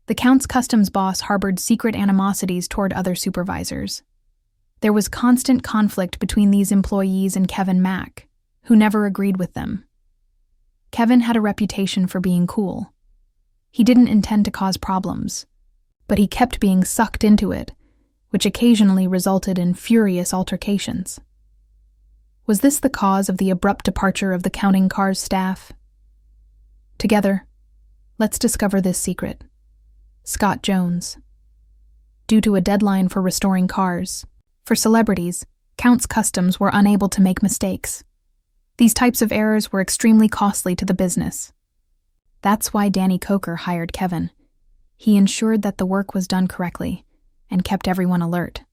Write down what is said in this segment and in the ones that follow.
The Count's Kustoms boss harbored secret animosities toward other supervisors. There was constant conflict between these employees and Kevin Mack, who never agreed with them. Kevin had a reputation for being cool. He didn't intend to cause problems, but he kept being sucked into it, which occasionally resulted in furious altercations. Was this the cause of the abrupt departure of the counting cars staff? Together, let's discover this secret. Scott Jones. Due to a deadline for restoring cars, for celebrities, Count's Kustoms were unable to make mistakes. These types of errors were extremely costly to the business. That's why Danny Koker hired Kevin. He ensured that the work was done correctly and kept everyone alert.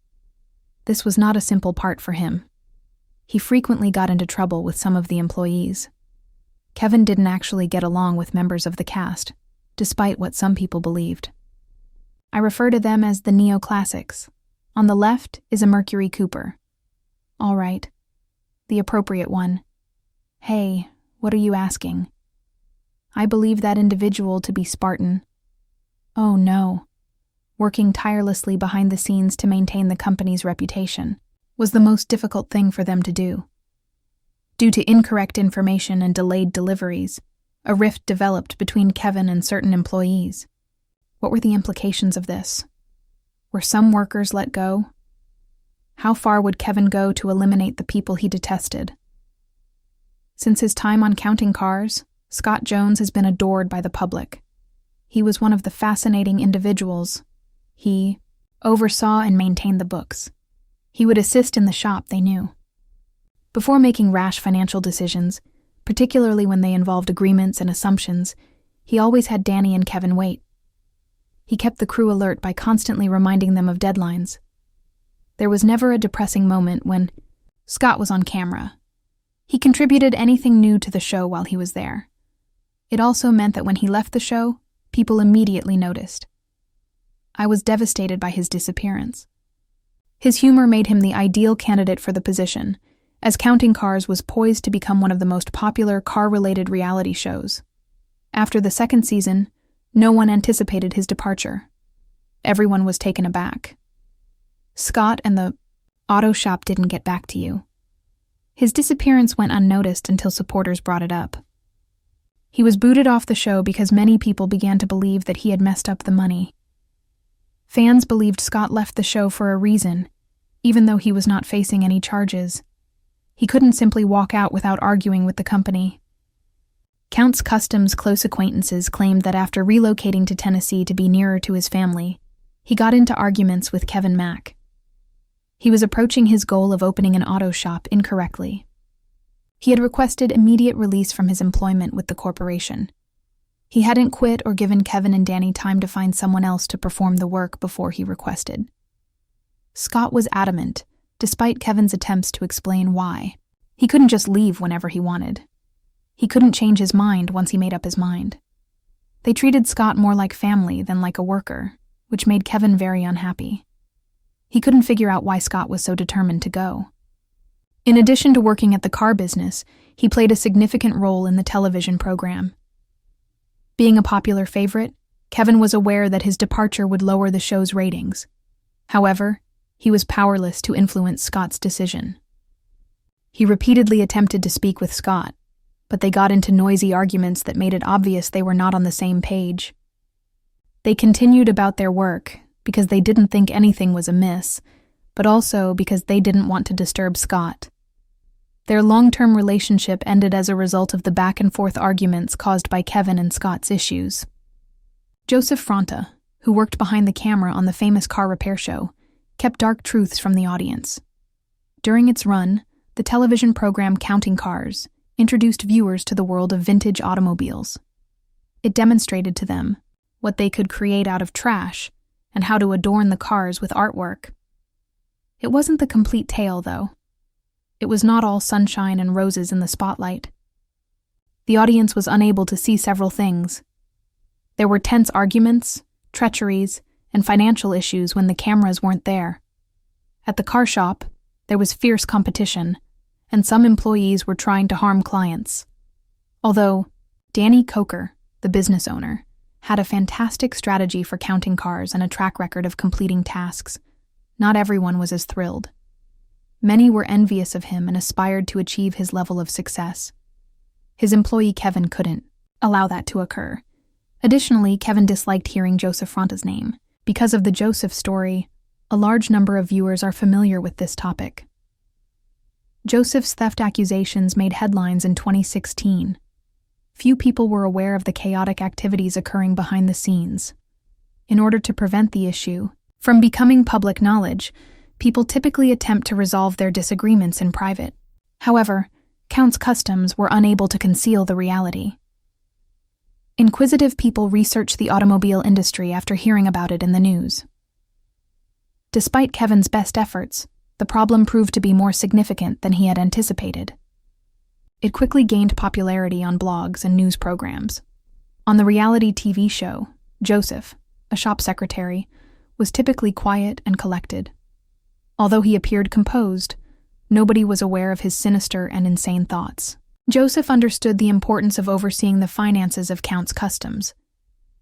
This was not a simple part for him. He frequently got into trouble with some of the employees. Kevin didn't actually get along with members of the cast, despite what some people believed. I refer to them as the neoclassics. On the left is a Mercury Cooper. All right, the appropriate one. Hey, what are you asking? I believe that individual to be Spartan. Oh no. Working tirelessly behind the scenes to maintain the company's reputation was the most difficult thing for them to do. Due to incorrect information and delayed deliveries, a rift developed between Kevin and certain employees. What were the implications of this? Were some workers let go? How far would Kevin go to eliminate the people he detested? Since his time on counting cars, Scott Jones has been adored by the public. He was one of the fascinating individuals. He oversaw and maintained the books. He would assist in the shop, they knew. Before making rash financial decisions, particularly when they involved agreements and assumptions, he always had Danny and Kevin wait. He kept the crew alert by constantly reminding them of deadlines. There was never a depressing moment when Scott was on camera. He contributed anything new to the show while he was there. It also meant that when he left the show, people immediately noticed. I was devastated by his disappearance. His humor made him the ideal candidate for the position, as Counting Cars was poised to become one of the most popular car-related reality shows. After the second season, no one anticipated his departure. Everyone was taken aback. Scott and the auto shop didn't get back to you. His disappearance went unnoticed until supporters brought it up. He was booted off the show because many people began to believe that he had messed up the money. Fans believed Scott left the show for a reason, even though he was not facing any charges. He couldn't simply walk out without arguing with the company. Count's Kustoms' close acquaintances claimed that after relocating to Tennessee to be nearer to his family, he got into arguments with Kevin Mack. He was approaching his goal of opening an auto shop incorrectly. He had requested immediate release from his employment with the corporation. He hadn't quit or given Kevin and Danny time to find someone else to perform the work before he requested. Scott was adamant, despite Kevin's attempts to explain why. He couldn't just leave whenever he wanted. He couldn't change his mind once he made up his mind. They treated Scott more like family than like a worker, which made Kevin very unhappy. He couldn't figure out why Scott was so determined to go. In addition to working at the car business, he played a significant role in the television program. Being a popular favorite, Kevin was aware that his departure would lower the show's ratings. However, he was powerless to influence Scott's decision. He repeatedly attempted to speak with Scott, but they got into noisy arguments that made it obvious they were not on the same page. They continued about their work because they didn't think anything was amiss, but also because they didn't want to disturb Scott. Their long-term relationship ended as a result of the back-and-forth arguments caused by Kevin and Scott's issues. Joseph Fronta, who worked behind the camera on the famous car repair show, kept dark truths from the audience. During its run, the television program Counting Cars introduced viewers to the world of vintage automobiles. It demonstrated to them what they could create out of trash and how to adorn the cars with artwork. It wasn't the complete tale, though. It was not all sunshine and roses in the spotlight. The audience was unable to see several things. There were tense arguments, treacheries, and financial issues when the cameras weren't there. At the car shop, there was fierce competition, and some employees were trying to harm clients. Although Danny Koker, the business owner, had a fantastic strategy for counting cars and a track record of completing tasks. Not everyone was as thrilled. Many were envious of him and aspired to achieve his level of success. His employee Kevin couldn't allow that to occur. Additionally, Kevin disliked hearing Joseph Fronta's name. Because of the Joseph story, a large number of viewers are familiar with this topic. Joseph's theft accusations made headlines in 2016. Few people were aware of the chaotic activities occurring behind the scenes. In order to prevent the issue from becoming public knowledge, people typically attempt to resolve their disagreements in private. However, Kustoms were unable to conceal the reality. Inquisitive people researched the automobile industry after hearing about it in the news. Despite Kevin's best efforts, the problem proved to be more significant than he had anticipated. It quickly gained popularity on blogs and news programs. On the reality TV show, Joseph, a shop secretary, was typically quiet and collected. Although he appeared composed, nobody was aware of his sinister and insane thoughts. Joseph understood the importance of overseeing the finances of Kustoms.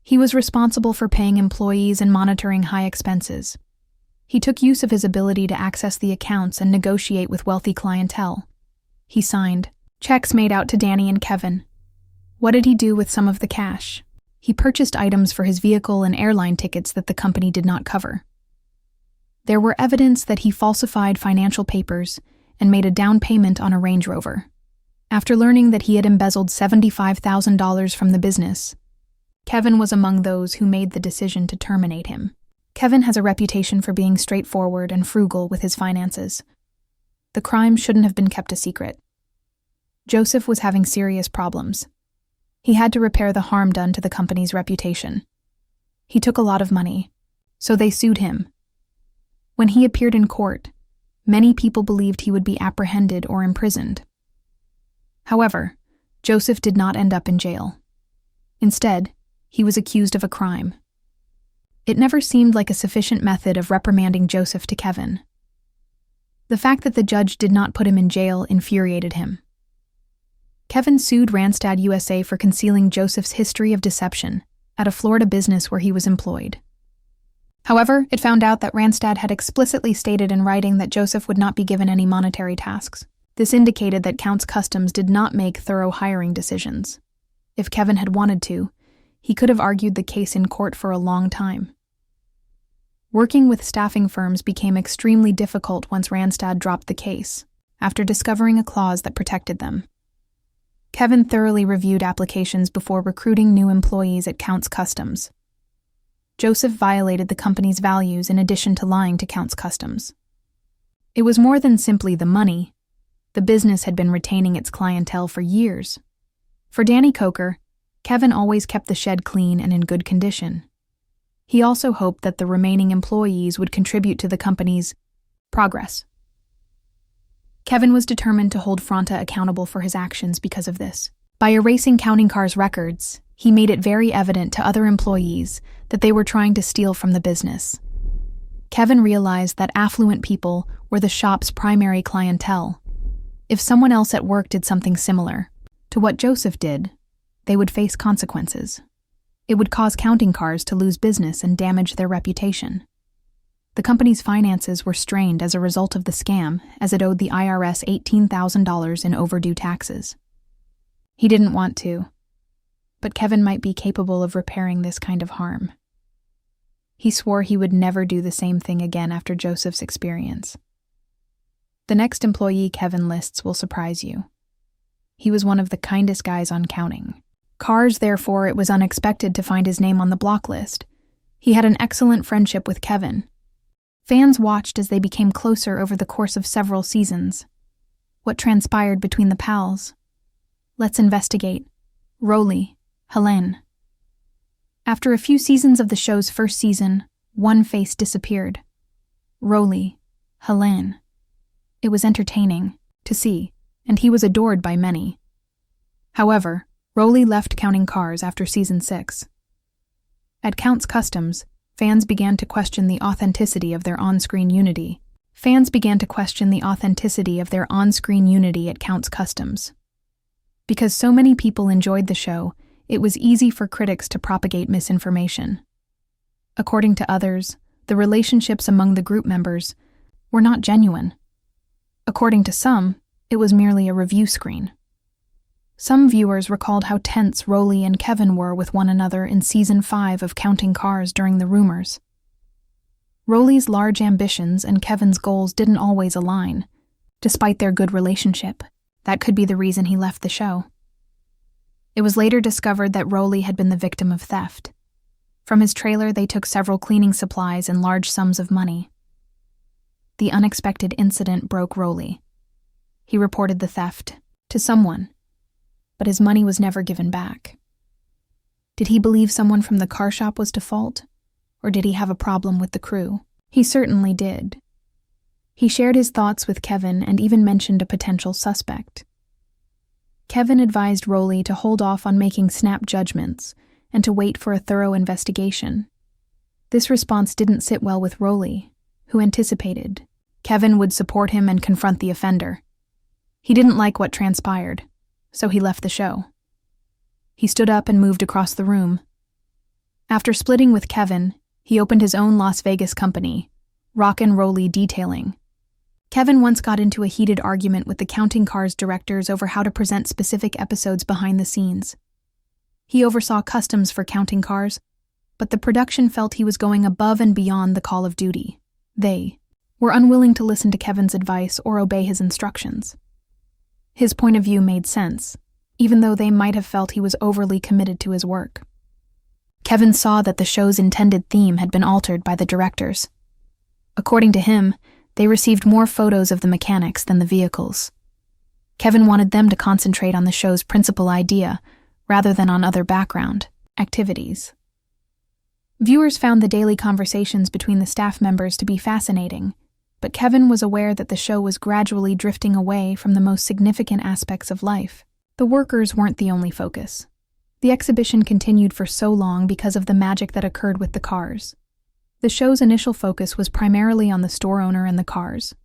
He was responsible for paying employees and monitoring high expenses. He took use of his ability to access the accounts and negotiate with wealthy clientele. He signed checks made out to Danny and Kevin. What did he do with some of the cash? He purchased items for his vehicle and airline tickets that the company did not cover. There were evidence that he falsified financial papers and made a down payment on a Range Rover. After learning that he had embezzled $75,000 from the business, Kevin was among those who made the decision to terminate him. Kevin has a reputation for being straightforward and frugal with his finances. The crime shouldn't have been kept a secret. Joseph was having serious problems. He had to repair the harm done to the company's reputation. He took a lot of money, so they sued him. When he appeared in court, many people believed he would be apprehended or imprisoned. However, Joseph did not end up in jail. Instead, he was accused of a crime. It never seemed like a sufficient method of reprimanding Joseph to Kevin. The fact that the judge did not put him in jail infuriated him. Kevin sued Randstad USA for concealing Joseph's history of deception at a Florida business where he was employed. However, it found out that Randstad had explicitly stated in writing that Joseph would not be given any monetary tasks. This indicated that Kustoms did not make thorough hiring decisions. If Kevin had wanted to, he could have argued the case in court for a long time. Working with staffing firms became extremely difficult once Randstad dropped the case, after discovering a clause that protected them. Kevin thoroughly reviewed applications before recruiting new employees at Kustoms. Joseph violated the company's values in addition to lying to Kustoms. It was more than simply the money. The business had been retaining its clientele for years. For Danny Koker, Kevin always kept the shed clean and in good condition. He also hoped that the remaining employees would contribute to the company's progress. Kevin was determined to hold Fronta accountable for his actions because of this. By erasing Counting Cars records, he made it very evident to other employees that they were trying to steal from the business. Kevin realized that affluent people were the shop's primary clientele. If someone else at work did something similar to what Joseph did, they would face consequences. It would cause Counting Cars to lose business and damage their reputation. The company's finances were strained as a result of the scam, as it owed the IRS $18,000 in overdue taxes. He didn't want to, but Kevin might be capable of repairing this kind of harm. He swore he would never do the same thing again after Joseph's experience. The next employee Kevin lists will surprise you. He was one of the kindest guys on Counting Cars, therefore it was unexpected to find his name on the block list. He had an excellent friendship with Kevin. Fans watched as they became closer over the course of several seasons. What transpired between the pals? Let's investigate. Rolly, Helene. After a few seasons of the show's first season, one face disappeared. Rolly, Helene. It was entertaining to see, and he was adored by many. However, Rolly left Counting Cars after season 6. At Kustoms, fans began to question the authenticity of their on-screen unity. at Kustoms. Because so many people enjoyed the show, It was easy for critics to propagate misinformation. According to others, the relationships among the group members were not genuine. According to some, it was merely a review screen. Some viewers recalled how tense Rolly and Kevin were with one another in Season 5 of Counting Cars during the rumors. Rolly's large ambitions and Kevin's goals didn't always align, despite their good relationship. That could be the reason he left the show. It was later discovered that Rolly had been the victim of theft. From his trailer, they took several cleaning supplies and large sums of money. The unexpected incident broke Rolly. He reported the theft to someone, but his money was never given back. Did he believe someone from the car shop was to fault, or did he have a problem with the crew? He certainly did. He shared his thoughts with Kevin and even mentioned a potential suspect. Kevin advised Rolly to hold off on making snap judgments and to wait for a thorough investigation. This response didn't sit well with Rolly, who anticipated Kevin would support him and confront the offender. He didn't like what transpired, so he left the show. He stood up and moved across the room. After splitting with Kevin, he opened his own Las Vegas company, Rock and Rolly Detailing. Kevin once got into a heated argument with the Counting Cars directors over how to present specific episodes behind the scenes. He oversaw Kustoms for Counting Cars, but the production felt he was going above and beyond the call of duty. They were unwilling to listen to Kevin's advice or obey his instructions. His point of view made sense, even though they might have felt he was overly committed to his work. Kevin saw that the show's intended theme had been altered by the directors. According to him, they received more photos of the mechanics than the vehicles. Kevin wanted them to concentrate on the show's principal idea, rather than on other background activities. Viewers found the daily conversations between the staff members to be fascinating, but Kevin was aware that the show was gradually drifting away from the most significant aspects of life. The workers weren't the only focus. The exhibition continued for so long because of the magic that occurred with the cars. The show's initial focus was primarily on the store owner and the cars.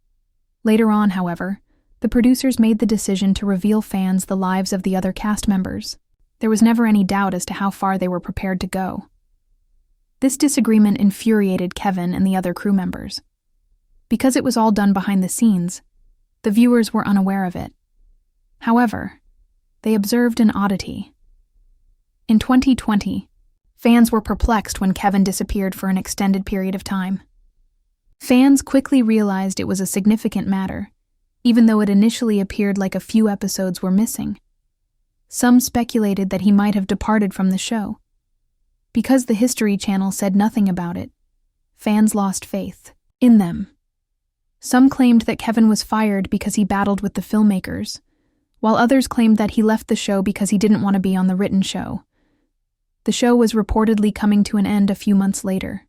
Later on, however, the producers made the decision to reveal fans the lives of the other cast members. There was never any doubt as to how far they were prepared to go. This disagreement infuriated Kevin and the other crew members. Because it was all done behind the scenes, the viewers were unaware of it. However, they observed an oddity. In 2020, fans were perplexed when Kevin disappeared for an extended period of time. Fans quickly realized it was a significant matter, even though it initially appeared like a few episodes were missing. Some speculated that he might have departed from the show. Because the History Channel said nothing about it, fans lost faith in them. Some claimed that Kevin was fired because he battled with the filmmakers, while others claimed that he left the show because he didn't want to be on the written show. The show was reportedly coming to an end a few months later.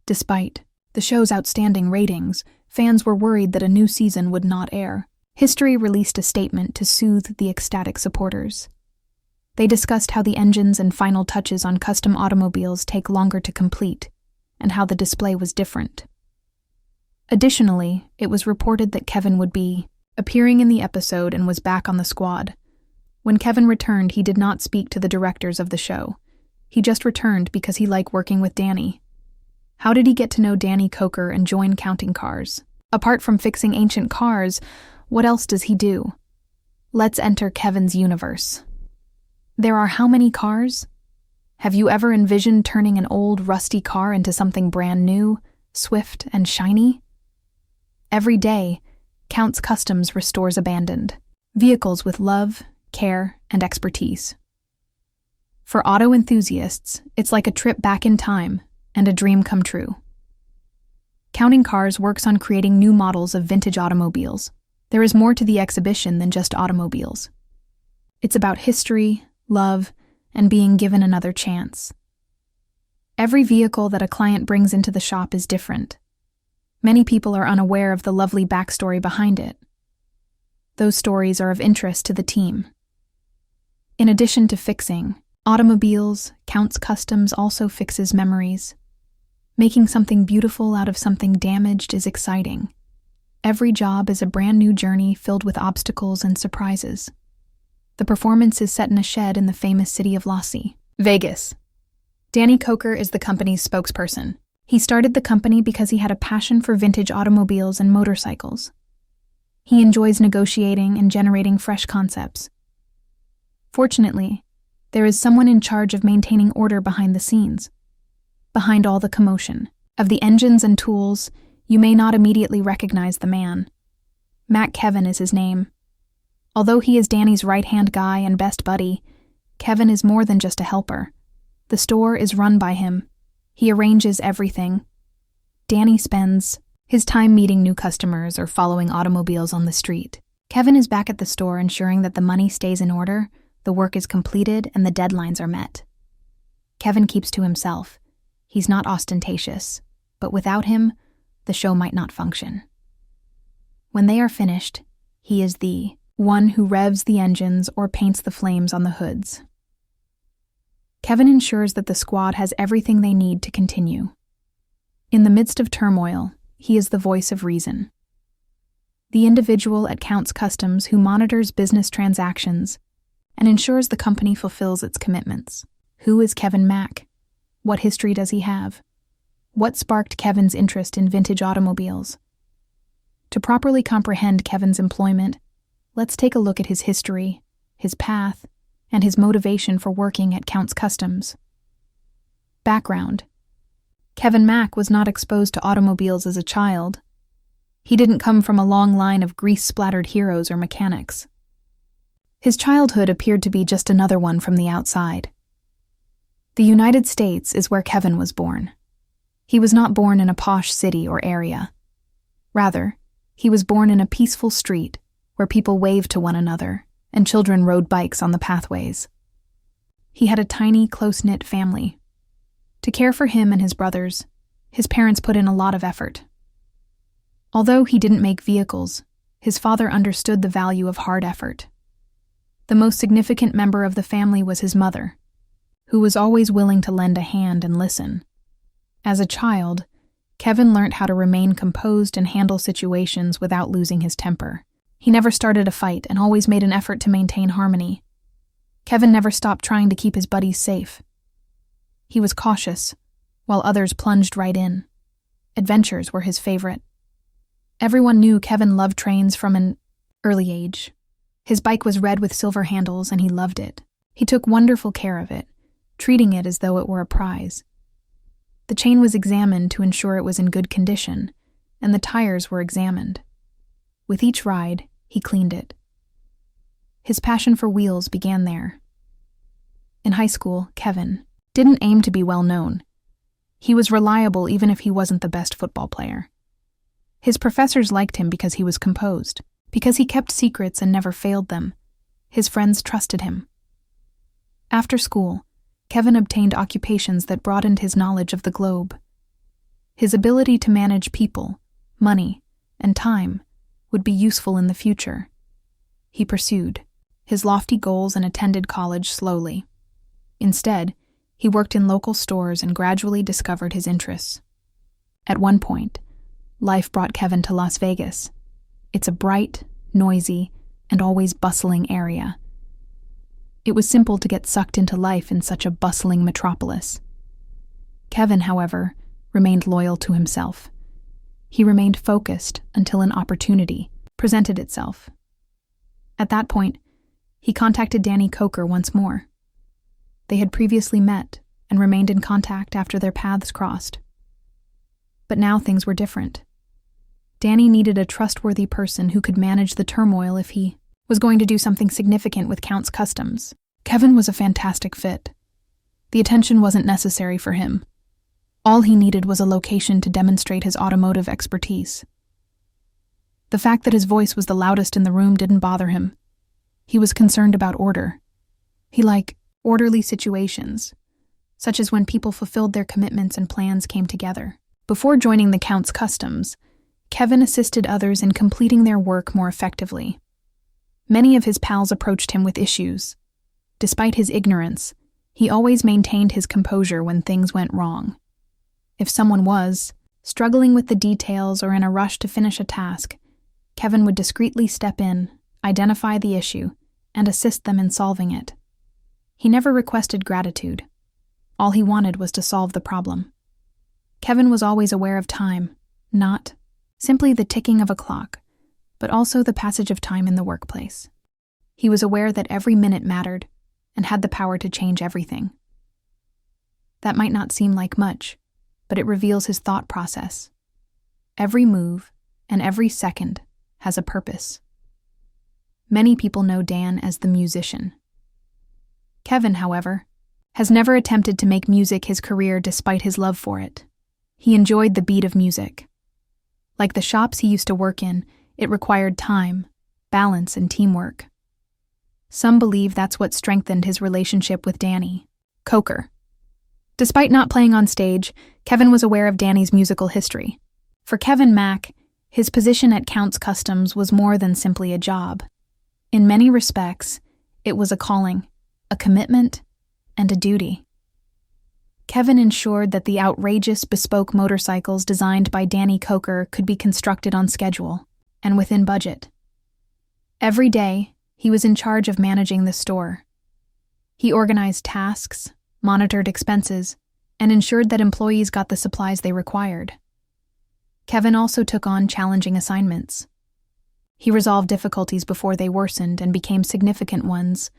Despite the show's outstanding ratings, fans were worried that a new season would not air. History released a statement to soothe the ecstatic supporters. They discussed how the engines and final touches on custom automobiles take longer to complete, and how the display was different. Additionally, it was reported that Kevin would be appearing in the episode and was back on the squad. When Kevin returned, he did not speak to the directors of the show. He just returned because he liked working with Danny. How did he get to know Danny Koker and join Counting Cars? Apart from fixing ancient cars, what else does he do? Let's enter Kevin's universe. There are how many cars? Have you ever envisioned turning an old, rusty car into something brand new, swift, and shiny? Every day, Count's Kustoms restores abandoned vehicles with love, care, and expertise. For auto enthusiasts, it's like a trip back in time and a dream come true. Counting Cars works on creating new models of vintage automobiles. There is more to the exhibition than just automobiles. It's about history, love, and being given another chance. Every vehicle that a client brings into the shop is different. Many people are unaware of the lovely backstory behind it. Those stories are of interest to the team. In addition to fixing automobiles, Count's Kustoms also fixes memories. Making something beautiful out of something damaged is exciting. Every job is a brand new journey filled with obstacles and surprises. The performance is set in a shed in the famous city of Las Vegas. Danny Koker is the company's spokesperson. He started the company because he had a passion for vintage automobiles and motorcycles. He enjoys negotiating and generating fresh concepts. Fortunately, there is someone in charge of maintaining order behind the scenes. Behind all the commotion of the engines and tools, you may not immediately recognize the man. Kevin is his name. Although he is Danny's right-hand guy and best buddy, Kevin is more than just a helper. The store is run by him. He arranges everything. Danny spends his time meeting new customers or following automobiles on the street. Kevin is back at the store ensuring that the money stays in order, the work is completed, and the deadlines are met. Kevin keeps to himself. He's not ostentatious, but without him, the show might not function. When they are finished, he is the one who revs the engines or paints the flames on the hoods. Kevin ensures that the squad has everything they need to continue. In the midst of turmoil, he is the voice of reason. The individual at Kustoms who monitors business transactions and ensures the company fulfills its commitments. Who is Kevin Mack? What history does he have? What sparked Kevin's interest in vintage automobiles? To properly comprehend Kevin's employment, let's take a look at his history, his path, and his motivation for working at Kustoms. Background: Kevin Mack was not exposed to automobiles as a child. He didn't come from a long line of grease-splattered heroes or mechanics. His childhood appeared to be just another one from the outside. The United States is where Kevin was born. He was not born in a posh city or area. Rather, he was born in a peaceful street where people waved to one another and children rode bikes on the pathways. He had a tiny, close-knit family. To care for him and his brothers, his parents put in a lot of effort. Although he didn't make vehicles, his father understood the value of hard effort. The most significant member of the family was his mother, who was always willing to lend a hand and listen. As a child, Kevin learned how to remain composed and handle situations without losing his temper. He never started a fight and always made an effort to maintain harmony. Kevin never stopped trying to keep his buddies safe. He was cautious, while others plunged right in. Adventures were his favorite. Everyone knew Kevin loved trains from an early age. His bike was red with silver handles, and he loved it. He took wonderful care of it, treating it as though it were a prize. The chain was examined to ensure it was in good condition, and the tires were examined. With each ride, he cleaned it. His passion for wheels began there. In high school, Kevin didn't aim to be well known. He was reliable even if he wasn't the best football player. His professors liked him because he was composed, because he kept secrets and never failed them. His friends trusted him. After school, Kevin obtained occupations that broadened his knowledge of the globe. His ability to manage people, money, and time would be useful in the future. He pursued his lofty goals and attended college slowly. Instead, he worked in local stores and gradually discovered his interests. At one point, life brought Kevin to Las Vegas. It's a bright, noisy, and always bustling area. It was simple to get sucked into life in such a bustling metropolis. Kevin, however, remained loyal to himself. He remained focused until an opportunity presented itself. At that point, he contacted Danny Koker once more. They had previously met and remained in contact after their paths crossed. But now things were different. Danny needed a trustworthy person who could manage the turmoil if he was going to do something significant with Kustoms. Kevin was a fantastic fit. The attention wasn't necessary for him. All he needed was a location to demonstrate his automotive expertise. The fact that his voice was the loudest in the room didn't bother him. He was concerned about order. He liked orderly situations, such as when people fulfilled their commitments and plans came together. Before joining the Kustoms, Kevin assisted others in completing their work more effectively. Many of his pals approached him with issues. Despite his ignorance, he always maintained his composure when things went wrong. If someone was struggling with the details or in a rush to finish a task, Kevin would discreetly step in, identify the issue, and assist them in solving it. He never requested gratitude. All he wanted was to solve the problem. Kevin was always aware of time, not simply the ticking of a clock, but also the passage of time in the workplace. He was aware that every minute mattered and had the power to change everything. That might not seem like much, but it reveals his thought process. Every move and every second has a purpose. Many people know Dan as the musician. Kevin, however, has never attempted to make music his career despite his love for it. He enjoyed the beat of music. Like the shops he used to work in, it required time, balance, and teamwork. Some believe that's what strengthened his relationship with Danny Koker. Despite not playing on stage, Kevin was aware of Danny's musical history. For Kevin Mack, his position at Kustoms was more than simply a job. In many respects, it was a calling, a commitment, and a duty. Kevin ensured that the outrageous bespoke motorcycles designed by Danny Koker could be constructed on schedule and within budget. Every day, he was in charge of managing the store. He organized tasks, monitored expenses, and ensured that employees got the supplies they required. Kevin also took on challenging assignments. He resolved difficulties before they worsened and became significant ones.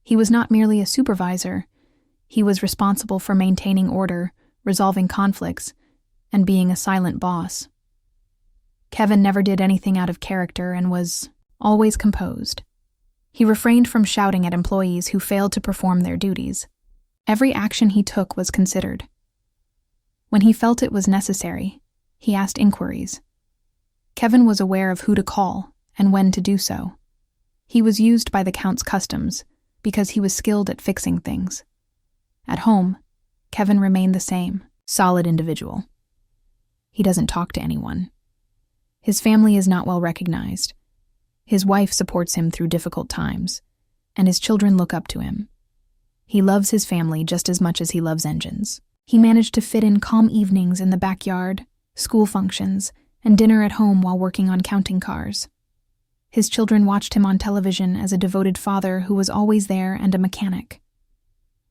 He was not merely a supervisor. He was responsible for maintaining order, resolving conflicts, and being a silent boss. Kevin never did anything out of character and was always composed. He refrained from shouting at employees who failed to perform their duties. Every action he took was considered. When he felt it was necessary, he asked inquiries. Kevin was aware of who to call and when to do so. He was used by the Kustoms because he was skilled at fixing things. At home, Kevin remained the same, solid individual. He doesn't talk to anyone. His family is not well recognized. His wife supports him through difficult times, and his children look up to him. He loves his family just as much as he loves engines. He managed to fit in calm evenings in the backyard, school functions, and dinner at home while working on counting cars. His children watched him on television as a devoted father who was always there and a mechanic.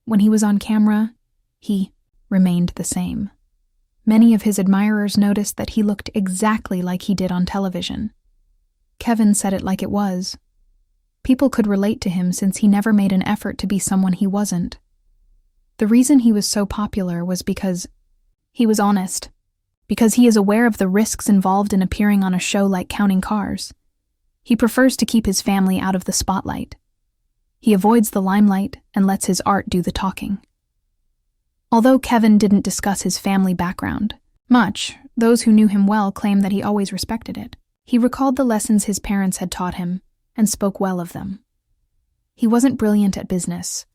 When he was on camera, he remained the same. Many of his admirers noticed that he looked exactly like he did on television. Kevin said it like it was. People could relate to him since he never made an effort to be someone he wasn't. The reason he was so popular was because he was honest, because he is aware of the risks involved in appearing on a show like Counting Cars. He prefers to keep his family out of the spotlight. He avoids the limelight and lets his art do the talking. Although Kevin didn't discuss his family background much, those who knew him well claim that he always respected it. He recalled the lessons his parents had taught him and spoke well of them. He wasn't brilliant at business,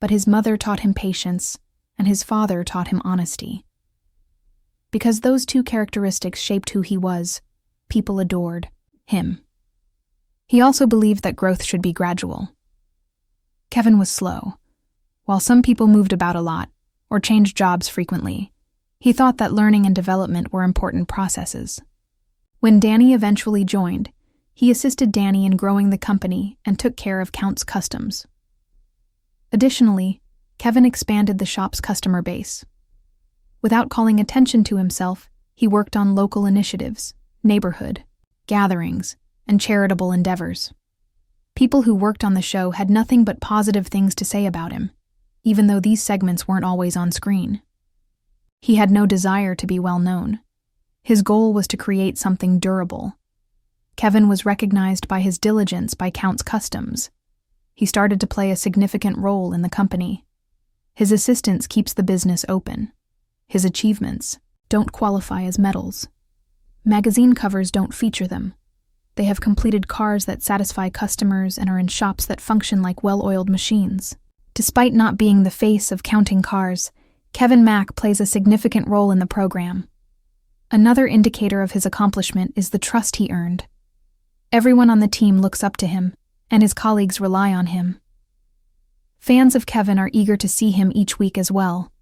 but his mother taught him patience and his father taught him honesty. Because those two characteristics shaped who he was, people adored him. He also believed that growth should be gradual. Kevin was slow. While some people moved about a lot or changed jobs frequently, he thought that learning and development were important processes. When Danny eventually joined, he assisted Danny in growing the company and took care of Kustoms. Additionally, Kevin expanded the shop's customer base. Without calling attention to himself, he worked on local initiatives, neighborhood gatherings, and charitable endeavors. People who worked on the show had nothing but positive things to say about him, even though these segments weren't always on screen. He had no desire to be well known. His goal was to create something durable. Kevin was recognized by his diligence by Kustoms. He started to play a significant role in the company. His assistance keeps the business open. His achievements don't qualify as medals. Magazine covers don't feature them. They have completed cars that satisfy customers and are in shops that function like well-oiled machines. Despite not being the face of Counting Cars, Kevin Mack plays a significant role in the program. Another indicator of his accomplishment is the trust he earned. Everyone on the team looks up to him, and his colleagues rely on him. Fans of Kevin are eager to see him each week as well.